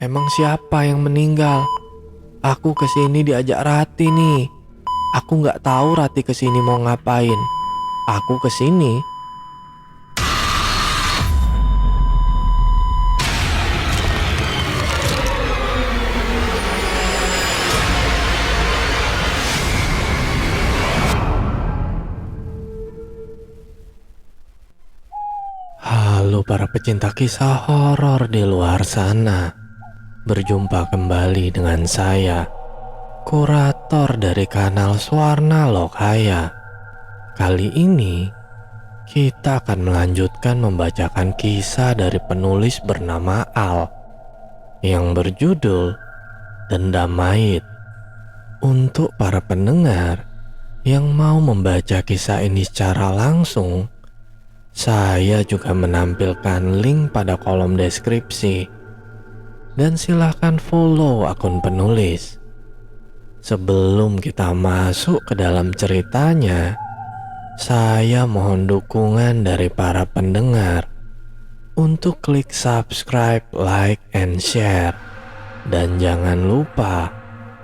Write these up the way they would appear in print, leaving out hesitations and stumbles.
Emang siapa yang meninggal? Aku kesini diajak Rati nih. Aku nggak tahu Rati kesini mau ngapain. Aku kesini. Halo para pecinta kisah horor di luar sana. Berjumpa kembali dengan saya, kurator dari kanal Swarna Lokaya. Kali ini kita akan melanjutkan membacakan kisah dari penulis bernama Al yang berjudul Dendam Maut. Untuk para pendengar yang mau membaca kisah ini secara langsung, saya juga menampilkan link pada kolom deskripsi. Dan silahkan follow akun penulis. Sebelum kita masuk ke dalam ceritanya, saya mohon dukungan dari para pendengar untuk klik subscribe, like, and share. Dan jangan lupa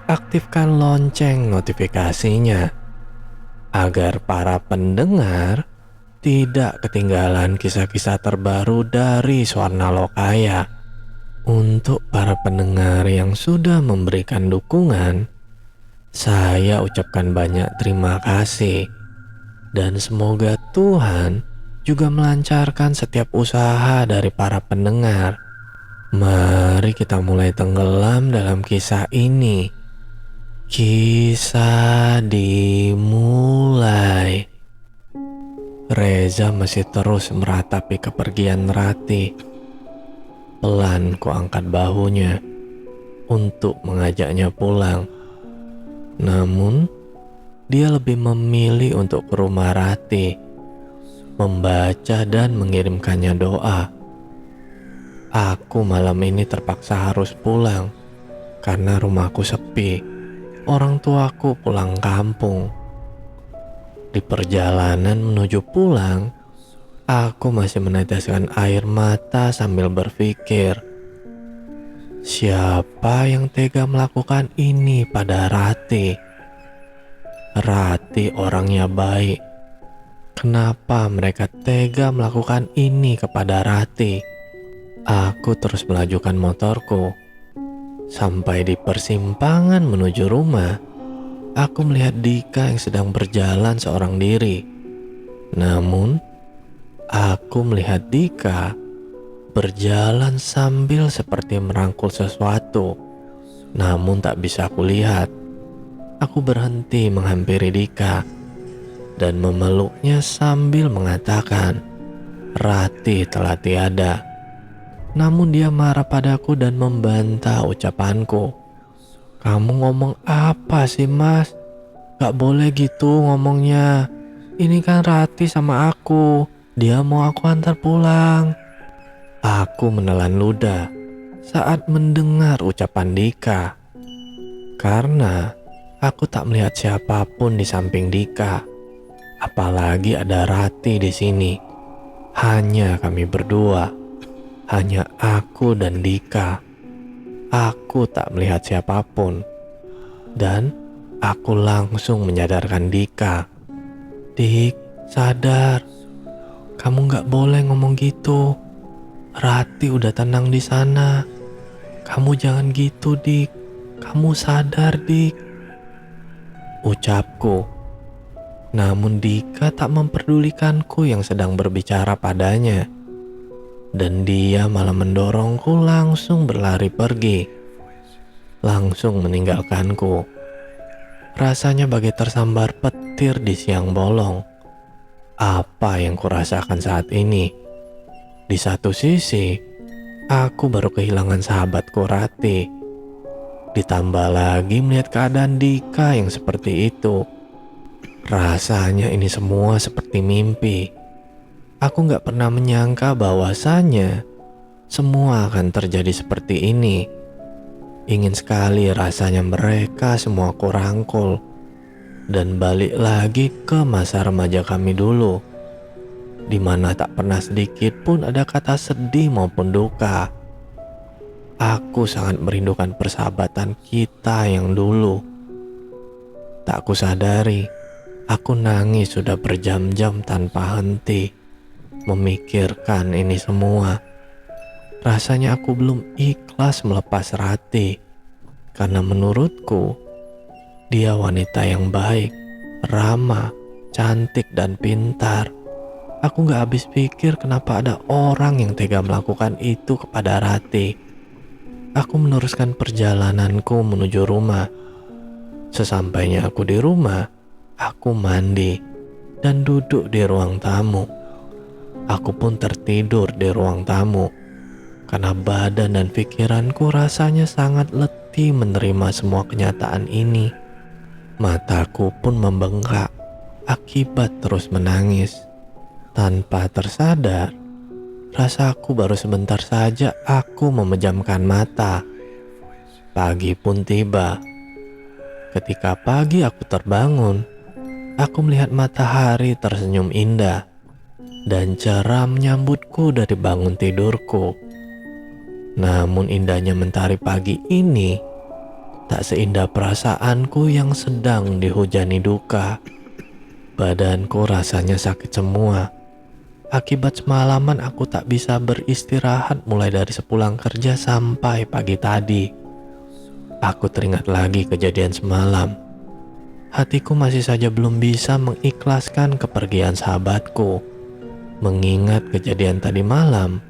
aktifkan lonceng notifikasinya agar para pendengar tidak ketinggalan kisah-kisah terbaru dari Swarna Lokaya. Untuk para pendengar yang sudah memberikan dukungan, saya ucapkan banyak terima kasih. Dan semoga Tuhan juga melancarkan setiap usaha dari para pendengar. Mari kita mulai tenggelam dalam kisah ini. Kisah dimulai. Reza masih terus meratapi kepergian Rati. Pelan ku angkat bahunya untuk mengajaknya pulang. Namun, dia lebih memilih untuk ke rumah Rati, membaca dan mengirimkannya doa. Aku malam ini terpaksa harus pulang karena rumahku sepi. Orang tuaku pulang kampung. Di perjalanan menuju pulang, aku masih meneteskan air mata sambil berpikir, siapa yang tega melakukan ini pada Rati? Rati orangnya baik. Kenapa mereka tega melakukan ini kepada Rati? Aku terus melajukan motorku. Sampai di persimpangan menuju rumah, aku melihat Dika yang sedang berjalan seorang diri. Namun, aku melihat Dika berjalan sambil seperti merangkul sesuatu. Namun tak bisa aku lihat. Aku berhenti menghampiri Dika dan memeluknya sambil mengatakan, Rati telah tiada. Namun dia marah padaku dan membantah ucapanku. Kamu ngomong apa sih mas? Gak boleh gitu ngomongnya. Ini kan Rati sama aku. Dia mau aku antar pulang. Aku menelan ludah saat mendengar ucapan Dika. Karena aku tak melihat siapapun di samping Dika. Apalagi ada Rati di sini. Hanya kami berdua. Hanya aku dan Dika. Aku tak melihat siapapun. Dan aku langsung menyadarkan Dika. Dik, sadar. Kamu gak boleh ngomong gitu. Rati udah tenang di sana. Kamu jangan gitu, Dik. Kamu sadar, Dik. Ucapku. Namun Dika tak memperdulikanku yang sedang berbicara padanya. Dan dia malah mendorongku langsung berlari pergi. Langsung meninggalkanku. Rasanya bagai tersambar petir di siang bolong. Apa yang kurasakan saat ini? Di satu sisi, aku baru kehilangan sahabatku Rati. Ditambah lagi melihat keadaan Dika yang seperti itu. Rasanya ini semua seperti mimpi. Aku gak pernah menyangka bahwasanya semua akan terjadi seperti ini. Ingin sekali rasanya mereka semua kurangkul dan balik lagi ke masa remaja kami dulu, di mana tak pernah sedikit pun ada kata sedih maupun duka. Aku sangat merindukan persahabatan kita yang dulu. Tak kusadari, aku nangis sudah berjam-jam tanpa henti, memikirkan ini semua. Rasanya aku belum ikhlas melepas Rati, karena menurutku, dia wanita yang baik, ramah, cantik, dan pintar. Aku gak habis pikir kenapa ada orang yang tega melakukan itu kepada Rati. Aku meneruskan perjalananku menuju rumah. Sesampainya aku di rumah, aku mandi dan duduk di ruang tamu. Aku pun tertidur di ruang tamu karena badan dan pikiranku rasanya sangat letih menerima semua kenyataan ini. Mataku pun membengkak akibat terus menangis. Tanpa tersadar, rasaku baru sebentar saja aku memejamkan mata. Pagi pun tiba. Ketika pagi aku terbangun, aku melihat matahari tersenyum indah dan cerah menyambutku dari bangun tidurku. Namun indahnya mentari pagi ini tak seindah perasaanku yang sedang dihujani duka. Badanku rasanya sakit semua. Akibat semalaman aku tak bisa beristirahat mulai dari sepulang kerja sampai pagi tadi. Aku teringat lagi kejadian semalam. Hatiku masih saja belum bisa mengikhlaskan kepergian sahabatku. Mengingat kejadian tadi malam,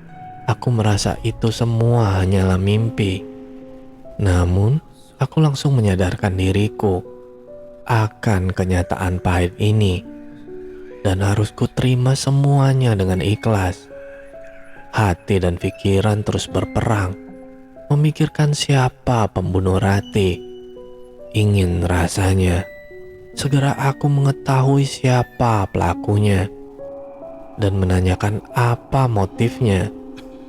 aku merasa itu semua hanyalah mimpi. Namun, aku langsung menyadarkan diriku akan kenyataan pahit ini. Dan harus ku terima semuanya dengan ikhlas. Hati dan pikiran terus berperang, memikirkan siapa pembunuh Rati. Ingin rasanya segera aku mengetahui siapa pelakunya dan menanyakan apa motifnya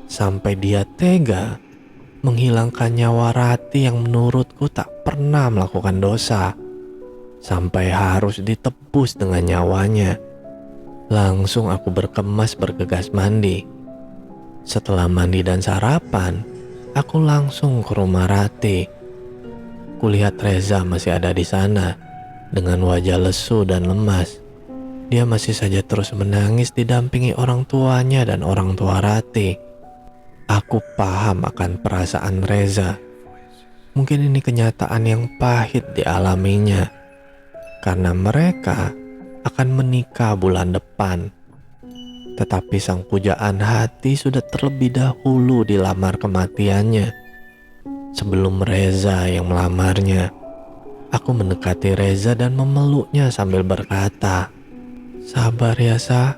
sampai dia tega menghilangkan nyawa Rati yang menurutku tak pernah melakukan dosa, sampai harus ditebus dengan nyawanya. Langsung aku berkemas bergegas mandi. Setelah mandi dan sarapan, aku langsung ke rumah Rati. Kulihat Reza masih ada di sana dengan wajah lesu dan lemas. Dia masih saja terus menangis didampingi orang tuanya dan orang tua Rati. Aku paham akan perasaan Reza. Mungkin ini kenyataan yang pahit dialaminya karena mereka akan menikah bulan depan. Tetapi sang pujaan hati sudah terlebih dahulu dilamar kematiannya. Sebelum Reza yang melamarnya, aku mendekati Reza dan memeluknya sambil berkata, "Sabar ya Sa,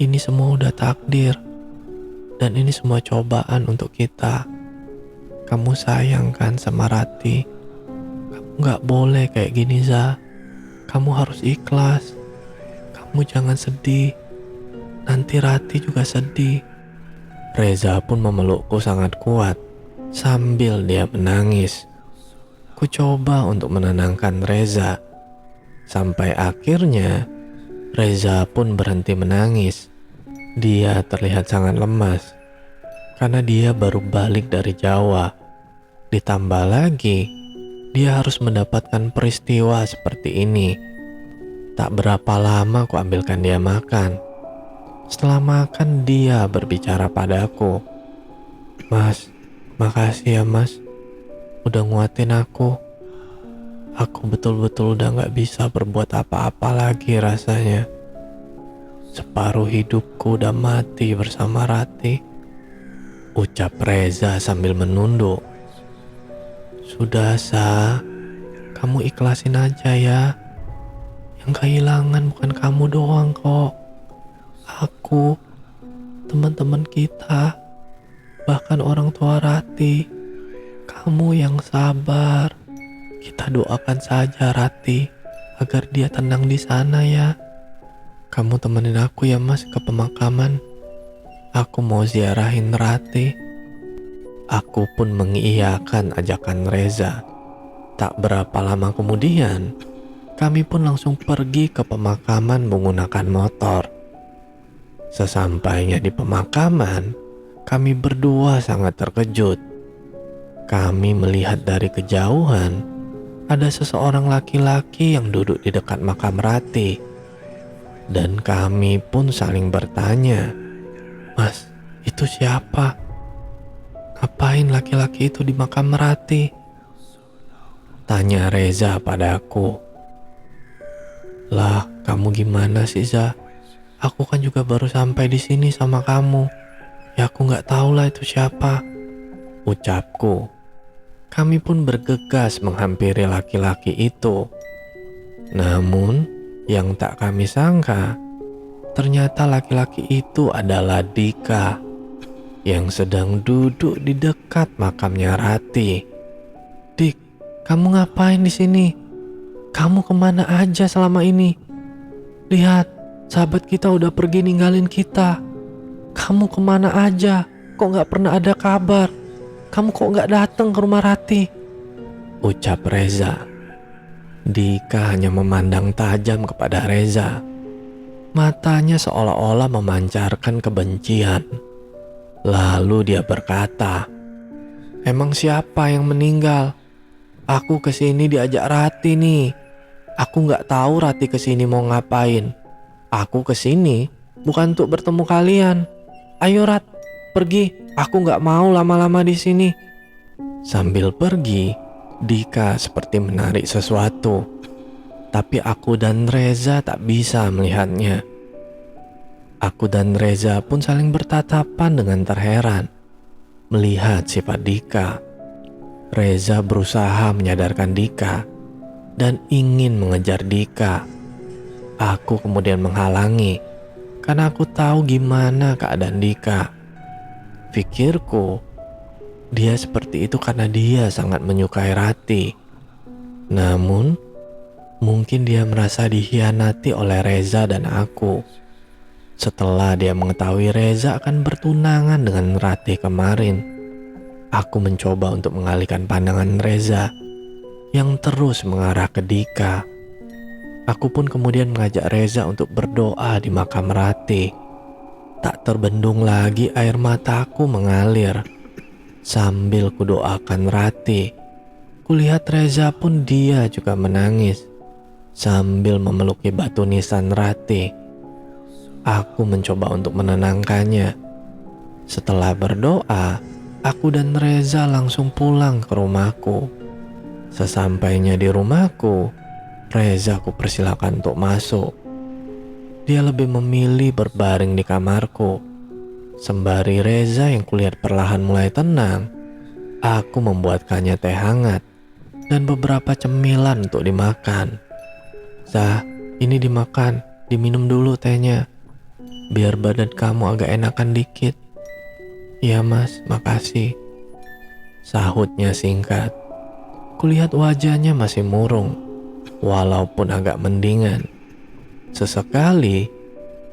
ini semua udah takdir. Dan ini semua cobaan untuk kita. Kamu sayang kan sama Rati? Kamu gak boleh kayak gini Za. Kamu harus ikhlas. Kamu jangan sedih. Nanti Rati juga sedih." Reza pun memelukku sangat kuat sambil dia menangis. Ku coba untuk menenangkan Reza. Sampai akhirnya Reza pun berhenti menangis. Dia terlihat sangat lemas karena dia baru balik dari Jawa. Ditambah lagi, dia harus mendapatkan peristiwa seperti ini. Tak berapa lama ku ambilkan dia makan. Setelah makan, dia berbicara padaku, "Mas, makasih ya mas, udah nguatin aku. Aku betul-betul udah gak bisa berbuat apa-apa lagi rasanya. Separuh hidupku udah mati bersama Rati," ucap Reza sambil menunduk. "Sudah Sa, kamu ikhlasin aja ya. Yang kehilangan bukan kamu doang kok. Aku, teman-teman kita, bahkan orang tua Rati. Kamu yang sabar. Kita doakan saja Rati agar dia tenang di sana ya. Kamu temenin aku ya mas ke pemakaman. Aku mau ziarahin Rati." Aku pun mengiyakan ajakan Reza. Tak berapa lama kemudian, kami pun langsung pergi ke pemakaman menggunakan motor. Sesampainya di pemakaman, kami berdua sangat terkejut Kami melihat dari kejauhan ada seseorang laki-laki yang duduk di dekat makam Rati. Dan kami pun saling bertanya, "Mas, itu siapa? Ngapain laki-laki itu di makam Rati?" Tanya Reza padaku. "Lah, kamu gimana sih, Za? Aku kan juga baru sampai di sini sama kamu. Ya aku nggak tahu lah itu siapa," ucapku. Kami pun bergegas menghampiri laki-laki itu. Namun, yang tak kami sangka, ternyata laki-laki itu adalah Dika yang sedang duduk di dekat makamnya Rati. "Dik, kamu ngapain di sini? Kamu kemana aja selama ini? Lihat, sahabat kita udah pergi ninggalin kita. Kamu kemana aja? Kok nggak pernah ada kabar? Kamu kok nggak datang ke rumah Rati?" ucap Reza. Dika hanya memandang tajam kepada Reza. Matanya seolah-olah memancarkan kebencian. Lalu dia berkata, "Emang siapa yang meninggal? Aku kesini diajak Rati nih. Aku nggak tahu Rati kesini mau ngapain. Aku kesini bukan untuk bertemu kalian. Ayo Rat, pergi. Aku nggak mau lama-lama di sini." Sambil pergi, Dika seperti menarik sesuatu. Tapi aku dan Reza tak bisa melihatnya. Aku dan Reza pun saling bertatapan dengan terheran melihat sifat Dika. Reza berusaha menyadarkan Dika dan ingin mengejar Dika. Aku kemudian menghalangi karena aku tahu gimana keadaan Dika. Pikirku, dia seperti itu karena dia sangat menyukai Rati. Namun, mungkin dia merasa dikhianati oleh Reza dan aku. Setelah dia mengetahui Reza akan bertunangan dengan Rati kemarin, aku mencoba untuk mengalihkan pandangan Reza yang terus mengarah ke Dika. Aku pun kemudian mengajak Reza untuk berdoa di makam Rati. Tak terbendung lagi air mataku mengalir. Sambil kudoakan Rati, kulihat Reza pun dia juga menangis sambil memeluki batu nisan Rati. Aku mencoba untuk menenangkannya. Setelah berdoa, aku dan Reza langsung pulang ke rumahku. Sesampainya di rumahku, Reza ku persilakan untuk masuk. Dia lebih memilih berbaring di kamarku. Sembari Reza yang kulihat perlahan mulai tenang, aku membuatkannya teh hangat dan beberapa cemilan untuk dimakan. "Zah, ini dimakan, diminum dulu tehnya, biar badan kamu agak enakan dikit." "Iya mas, makasih," sahutnya singkat. Kulihat wajahnya masih murung, walaupun agak mendingan. Sesekali,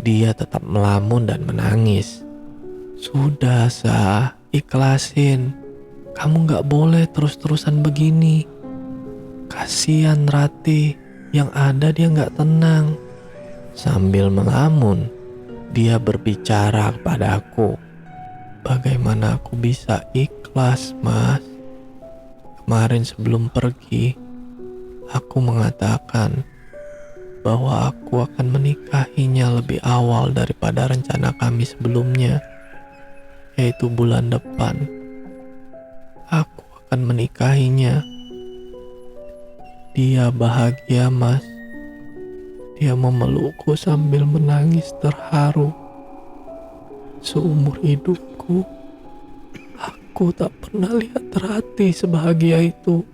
dia tetap melamun dan menangis. "Sudah, Sah, ikhlasin. Kamu gak boleh terus-terusan begini. Kasihan Rati, yang ada dia gak tenang." Sambil melamun, dia berbicara kepada aku. "Bagaimana aku bisa ikhlas, Mas? Kemarin sebelum pergi, aku mengatakan bahwa aku akan menikahinya lebih awal daripada rencana kami sebelumnya, yaitu bulan depan. Aku akan menikahinya. Dia bahagia, Mas. Dia memelukku sambil menangis terharu. Seumur hidupku, aku tak pernah lihat Rati sebahagia itu.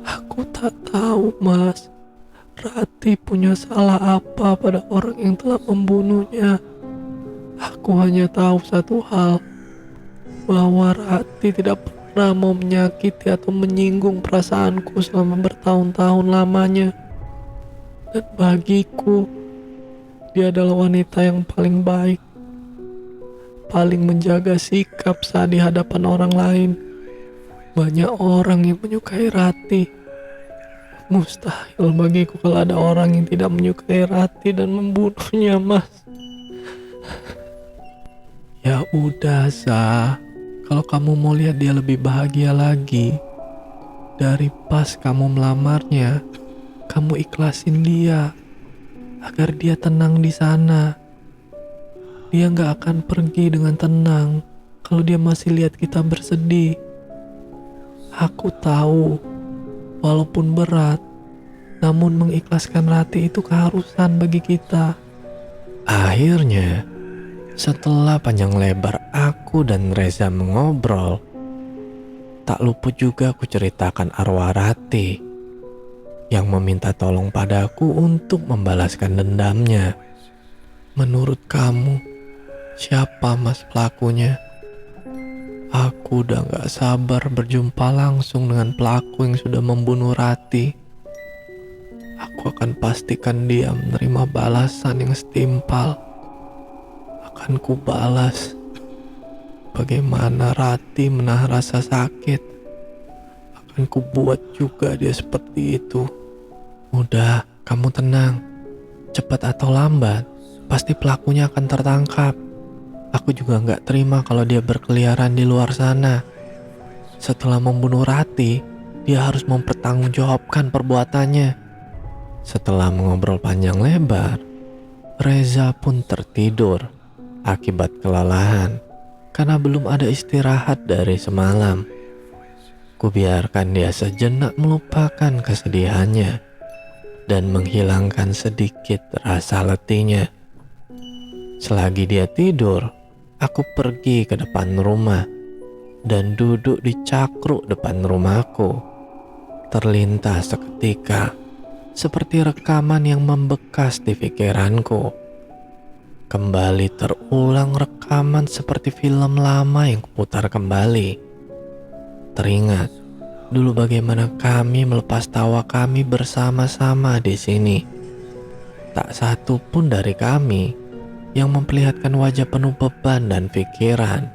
Aku tak tahu, Mas, Rati punya salah apa pada orang yang telah membunuhnya. Aku hanya tahu satu hal, bahwa Rati tidak pernah mau menyakiti atau menyinggung perasaanku selama bertahun-tahun lamanya. Dan bagiku, dia adalah wanita yang paling baik, paling menjaga sikap saat di hadapan orang lain. Banyak orang yang menyukai Rati. Mustahil bagiku kalau ada orang yang tidak menyukai Rati dan membunuhnya, Mas." "Ya udah, Sa. kalau kamu mau lihat dia lebih bahagia lagi, dari pas kamu melamarnya, kamu ikhlasin dia agar dia tenang di sana. Dia nggak akan pergi dengan tenang kalau dia masih lihat kita bersedih. Aku tahu, walaupun berat, namun mengikhlaskan Rati itu keharusan bagi kita. Akhirnya, setelah panjang lebar aku dan Reza mengobrol, tak luput juga aku ceritakan arwah Rati yang meminta tolong padaku untuk membalaskan dendamnya. Menurut kamu, siapa mas pelakunya? Aku udah gak sabar berjumpa langsung dengan pelaku yang sudah membunuh Rati. Aku akan pastikan dia menerima balasan yang setimpal. Akan kubalas bagaimana Rati menahan rasa sakit. Akan kubuat juga dia seperti itu. Udah, kamu tenang. Cepat atau lambat, pasti pelakunya akan tertangkap. Aku juga gak terima kalau dia berkeliaran di luar sana. Setelah membunuh Rati, dia harus mempertanggungjawabkan perbuatannya. Setelah mengobrol panjang lebar, Reza pun tertidur akibat kelelahan karena belum ada istirahat dari semalam. Kubiarkan dia sejenak melupakan kesedihannya dan menghilangkan sedikit rasa letihnya. Selagi dia tidur, aku pergi ke depan rumah dan duduk di cakruk depan rumahku. Terlintas seketika, seperti rekaman yang membekas di pikiranku. Kembali terulang rekaman seperti film lama yang kuputar kembali. Teringat dulu bagaimana kami melepas tawa kami bersama-sama di sini. Tak satu pun dari kami yang memperlihatkan wajah penuh beban dan pikiran.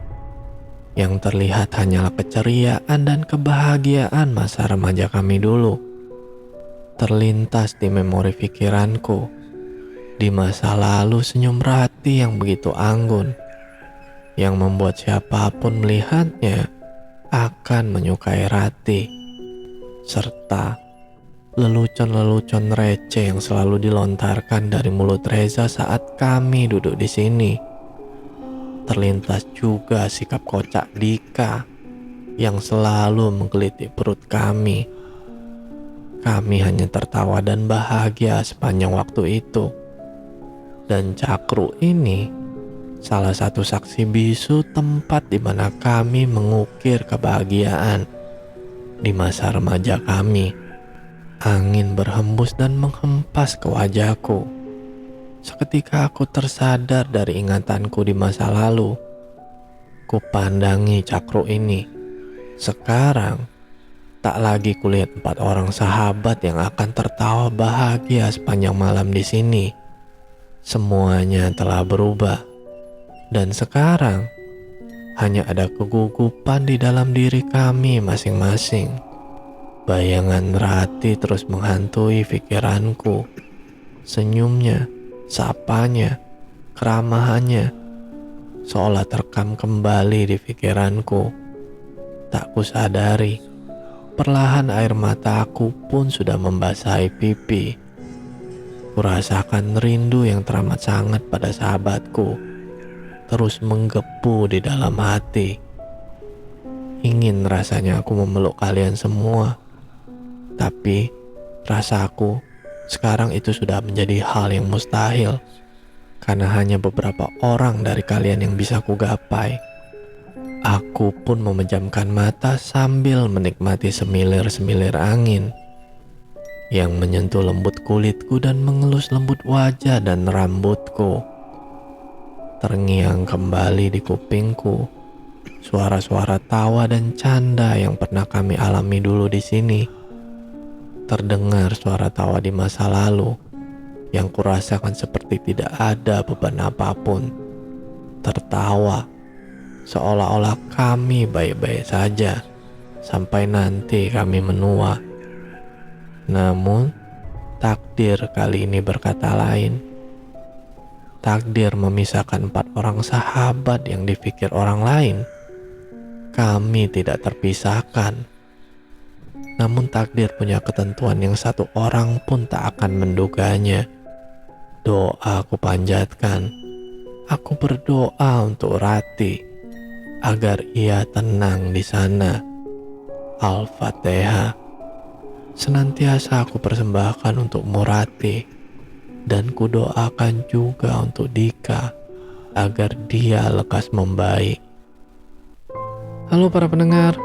Yang terlihat hanyalah keceriaan dan kebahagiaan masa remaja kami dulu. Terlintas di memori pikiranku, di masa lalu senyum Rati yang begitu anggun, yang membuat siapapun melihatnya akan menyukai Rati, serta lelucon-lelucon receh yang selalu dilontarkan dari mulut Reza saat kami duduk di sini. Terlintas juga sikap kocak Dika yang selalu menggelitik perut kami. Kami hanya tertawa dan bahagia sepanjang waktu itu. Dan cakruk ini salah satu saksi bisu tempat di mana kami mengukir kebahagiaan di masa remaja kami. Angin berhembus dan menghempas ke wajahku. Seketika aku tersadar dari ingatanku di masa lalu. Kupandangi cakruk ini. Sekarang, tak lagi kulihat 4 orang sahabat yang akan tertawa bahagia sepanjang malam di sini. Semuanya telah berubah. Dan sekarang, hanya ada kegugupan di dalam diri kami masing-masing. Bayangan Rati terus menghantui pikiranku. Senyumnya, sapanya, keramahannya, seolah terekam kembali di pikiranku. Tak kusadari, perlahan air mataku pun sudah membasahi pipi. Kurasakan rindu yang teramat sangat pada sahabatku terus menggebu di dalam hati. Ingin rasanya aku memeluk kalian semua. Tapi rasaku sekarang itu sudah menjadi hal yang mustahil, karena hanya beberapa orang dari kalian yang bisa kugapai. Aku pun memejamkan mata sambil menikmati semilir-semilir angin yang menyentuh lembut kulitku dan mengelus lembut wajah dan rambutku. Terngiang kembali di kupingku suara-suara tawa dan canda yang pernah kami alami dulu di sini. Terdengar suara tawa di masa lalu yang kurasakan seperti tidak ada beban apapun. Tertawa seolah-olah kami baik-baik saja sampai nanti kami menua. Namun takdir kali ini berkata lain. Takdir memisahkan 4 orang sahabat yang dipikir orang lain kami tidak terpisahkan. Namun takdir punya ketentuan yang satu orang pun tak akan menduganya. Doa aku panjatkan. Aku berdoa untuk Rati agar ia tenang di sana. Al-Fatihah. Senantiasa aku persembahkan untuk Rati, dan kudoakan juga untuk Dika agar dia lekas membaik. Halo para pendengar,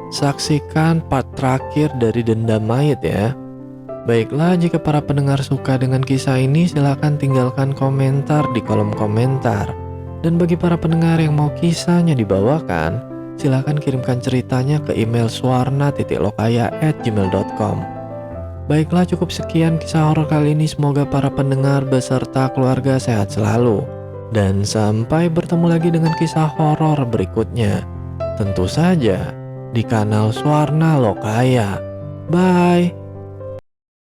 saksikan part terakhir dari Dendam Mayit ya. Baiklah, jika para pendengar suka dengan kisah ini, silakan tinggalkan komentar di kolom komentar. Dan bagi para pendengar yang mau kisahnya dibawakan, silakan kirimkan ceritanya ke email suarna.lokaya@gmail.com. Baiklah, cukup sekian kisah horor kali ini. Semoga para pendengar beserta keluarga sehat selalu. Dan sampai bertemu lagi dengan kisah horor berikutnya. Tentu saja di kanal Suarna Lokaya. Bye.